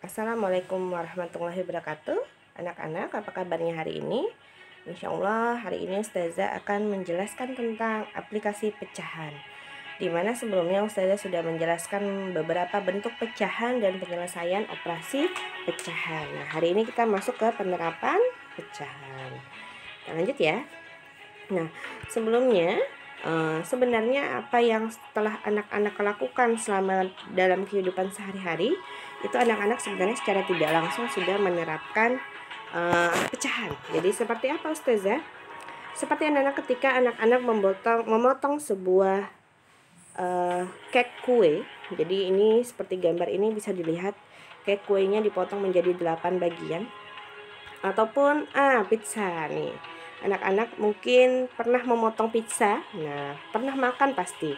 Assalamualaikum warahmatullahi wabarakatuh. Anak-anak, apa kabarnya hari ini? Insya Allah hari ini Ustazah akan menjelaskan tentang aplikasi pecahan, dimana sebelumnya Ustazah sudah menjelaskan beberapa bentuk pecahan dan penyelesaian operasi pecahan. Nah, hari ini kita masuk ke penerapan pecahan. Kita lanjut ya. Nah, sebelumnya sebenarnya apa yang setelah anak-anak lakukan selama dalam kehidupan sehari-hari, itu anak-anak sebenarnya secara tidak langsung sudah menerapkan pecahan. Jadi seperti apa Ustazah? Seperti anak-anak ketika anak-anak memotong sebuah cake kue. Jadi ini seperti gambar ini bisa dilihat, cake kuenya dipotong menjadi 8 bagian. Ataupun pizza nih. Anak-anak mungkin pernah memotong pizza. Nah, pernah makan pasti.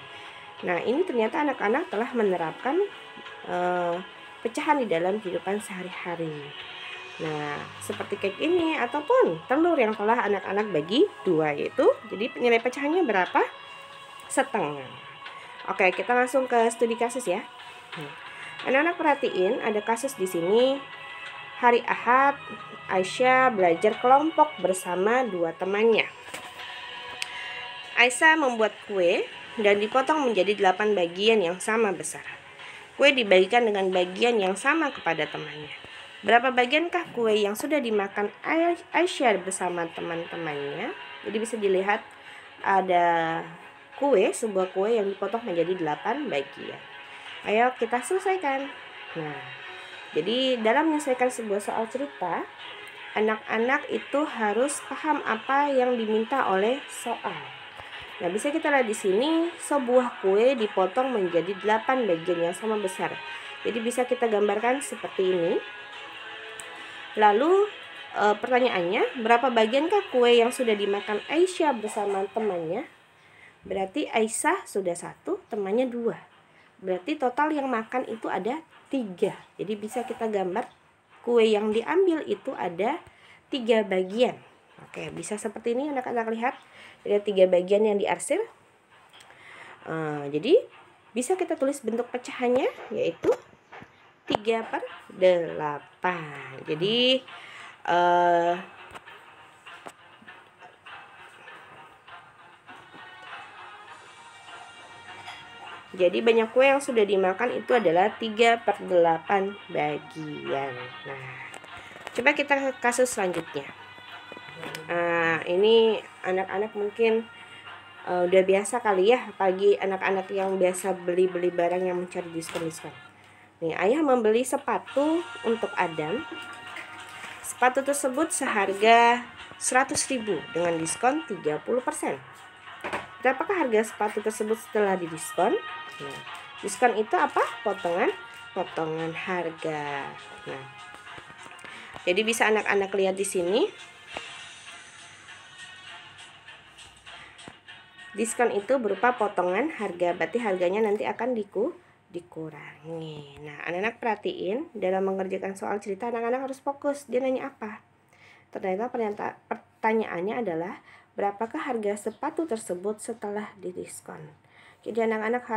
Nah, ini ternyata anak-anak telah menerapkan pecahan di dalam kehidupan sehari-hari. Nah, seperti cake ini ataupun telur yang telah anak-anak bagi dua, yaitu jadi nilai pecahannya berapa? Setengah. Oke, kita langsung ke studi kasus ya. Anak-anak perhatiin ada kasus di sini. Hari Ahad, Aisyah belajar kelompok bersama dua temannya. Aisyah membuat kue dan dipotong menjadi 8 bagian yang sama besar. Kue dibagikan dengan bagian yang sama kepada temannya. Berapa bagiankah kue yang sudah dimakan Aisyah bersama teman-temannya? Jadi bisa dilihat ada sebuah kue yang dipotong menjadi 8 bagian. Ayo kita selesaikan. Nah, jadi dalam menyelesaikan sebuah soal cerita, anak-anak itu harus paham apa yang diminta oleh soal. Nah, bisa kita lihat di sini sebuah kue dipotong menjadi 8 bagian yang sama besar. Jadi bisa kita gambarkan seperti ini. Lalu pertanyaannya, berapa bagiankah kue yang sudah dimakan Aisyah bersama temannya? Berarti Aisyah sudah 1, temannya 2. Berarti total yang makan itu ada 3. Jadi bisa kita gambar kue yang diambil itu ada 3 bagian. Oke, bisa seperti ini anak-anak lihat. Ada 3 bagian yang diarsir. Jadi bisa kita tulis bentuk pecahannya yaitu 3/8. Jadi banyak kue yang sudah dimakan itu adalah 3/8 bagian. Nah, coba kita ke kasus selanjutnya. Ini anak-anak mungkin udah biasa kali ya, pagi anak-anak yang biasa beli-beli barang yang mencari diskon-diskon. Nih, ayah membeli sepatu untuk Adam. Sepatu tersebut seharga 100.000 dengan diskon 30%. Berapakah harga sepatu tersebut setelah didiskon? Nah, diskon itu apa? Potongan harga. Nah, jadi bisa anak-anak lihat di sini. Diskon itu berupa potongan harga, berarti harganya nanti akan dikurangi. Nah, anak-anak perhatiin dalam mengerjakan soal cerita, anak-anak harus fokus. Dia nanya apa? Ternyata pertanyaannya adalah berapakah harga sepatu tersebut setelah didiskon. Jadi anak-anak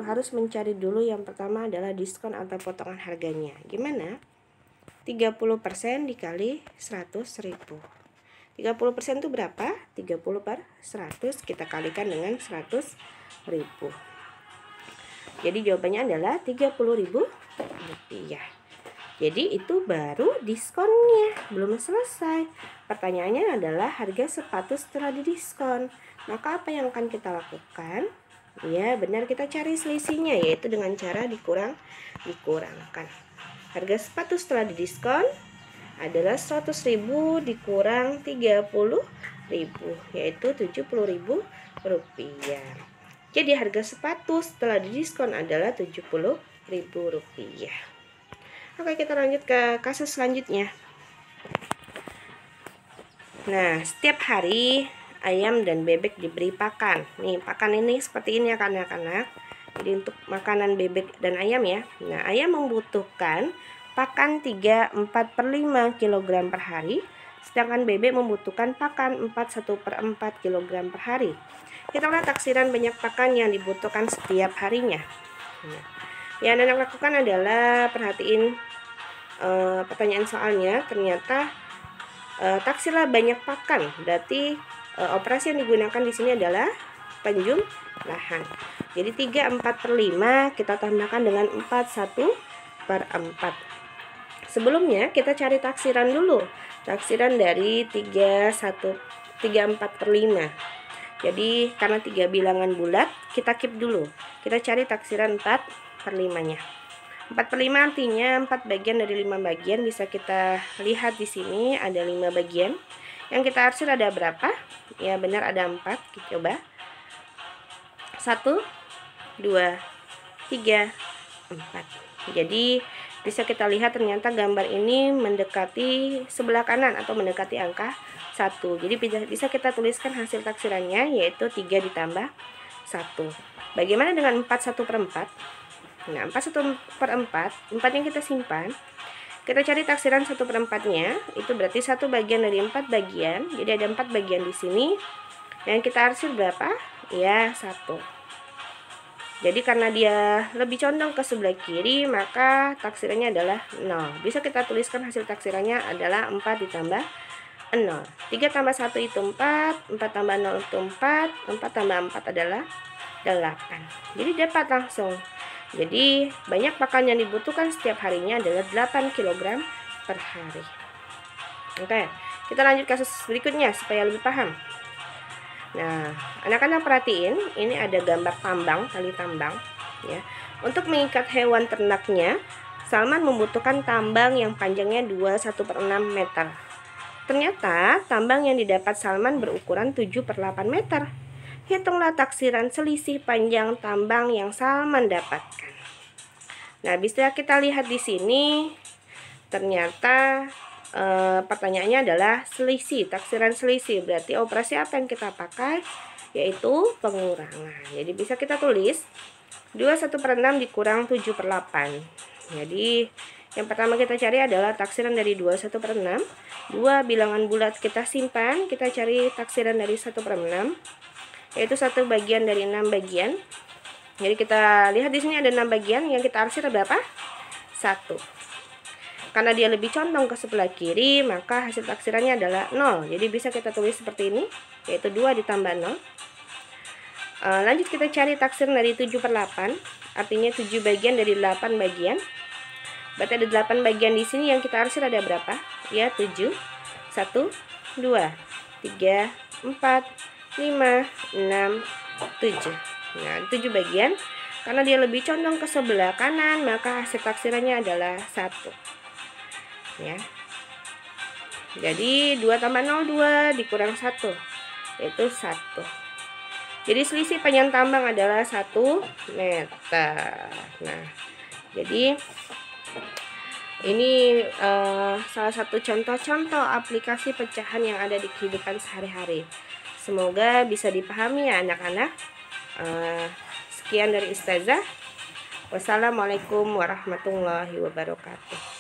harus mencari dulu yang pertama adalah diskon atau potongan harganya. Gimana? 30% dikali 100.000. 30% itu berapa? 30/100 kita kalikan dengan 100.000. Jadi jawabannya adalah 30.000 rupiah. Jadi itu baru diskonnya, belum selesai. Pertanyaannya adalah harga sepatu setelah didiskon. Maka apa yang akan kita lakukan? Ya, benar, kita cari selisihnya, yaitu dengan cara dikurangkan. Harga sepatu setelah didiskon adalah 100.000 dikurang 30.000, yaitu 70.000 rupiah. Jadi harga sepatu setelah didiskon adalah 70.000 rupiah. Oke, kita lanjut ke kasus selanjutnya. Nah, setiap hari ayam dan bebek diberi pakan. Nih, pakan ini seperti ini ya anak-anak. Jadi untuk makanan bebek dan ayam ya. Nah, ayam membutuhkan pakan 3/4/5 kg per hari, sedangkan bebek membutuhkan pakan 1/4 kg per hari. Kita lihat taksiran banyak pakan yang dibutuhkan setiap harinya. Yang anak lakukan adalah perhatiin pertanyaan soalnya ternyata taksirlah banyak pakan. Berarti operasi yang digunakan di sini adalah penjumlahan. Jadi 3/4/5 kita tambahkan dengan 4/1/4. Sebelumnya kita cari taksiran dulu. Taksiran dari 3/4/5. Jadi karena 3 bilangan bulat, kita keep dulu. Kita cari taksiran 4/5-nya. 4/5 artinya 4 bagian dari 5 bagian. Bisa kita lihat di sini ada 5 bagian. Yang kita arsir ada berapa? Ya benar ada 4. Kita coba. 1, 2, 3, 4. Jadi bisa kita lihat ternyata gambar ini mendekati sebelah kanan atau mendekati angka 1. Jadi bisa kita tuliskan hasil taksirannya yaitu 3 ditambah 1. Bagaimana dengan 4/1/4? Nah, 4/1/4, 4 yang kita simpan. Kita cari taksiran 1/4-nya, itu berarti 1 bagian dari 4 bagian. Jadi ada 4 bagian di sini. Yang kita arsir berapa? Ya, 1. Jadi karena dia lebih condong ke sebelah kiri, maka taksirannya adalah 0. Bisa kita tuliskan hasil taksirannya adalah 4 ditambah 0. 3 tambah 1 itu 4, 4 tambah 0 itu 4, 4 tambah 4 adalah 8. Jadi dapat langsung. Jadi banyak pakan yang dibutuhkan setiap harinya adalah 8 kg per hari. Oke, kita lanjut kasus berikutnya supaya lebih paham. Nah, anak-anak perhatiin, ini ada gambar tambang, tali tambang ya. Untuk mengikat hewan ternaknya, Salman membutuhkan tambang yang panjangnya 21/6 meter. Ternyata tambang yang didapat Salman berukuran 7/8 meter. Hitunglah taksiran selisih panjang tambang yang Salman dapatkan. Nah, bisa kita lihat di sini ternyata pertanyaannya adalah selisih, taksiran selisih. Berarti operasi apa yang kita pakai? Yaitu pengurangan. Jadi bisa kita tulis 21/6 dikurang 7/8. Jadi yang pertama kita cari adalah taksiran dari 21/6. 2 bilangan bulat kita simpan. Kita cari taksiran dari 1/6, yaitu 1 bagian dari 6 bagian. Jadi kita lihat di sini ada 6 bagian. Yang kita arsir berapa? 1. Karena dia lebih condong ke sebelah kiri, maka hasil taksirannya adalah 0. Jadi bisa kita tulis seperti ini, yaitu 2 ditambah 0. Lanjut kita cari taksiran dari 7/8, artinya 7 bagian dari 8 bagian. Berarti ada 8 bagian di sini, yang kita arsir ada berapa? Ya, 7. 1, 2, 3, 4, 5, 6, 7. Nah, 7 bagian. Karena dia lebih condong ke sebelah kanan, maka hasil taksirannya adalah 1. Ya. Jadi 2 tambah 0, 2 dikurang 1, yaitu 1. Jadi selisih panjang tambang adalah 1 meter. Nah, jadi ini salah satu contoh-contoh aplikasi pecahan yang ada di kehidupan sehari-hari. Semoga bisa dipahami ya anak-anak. Sekian dari Ustazah. Wassalamualaikum warahmatullahi wabarakatuh.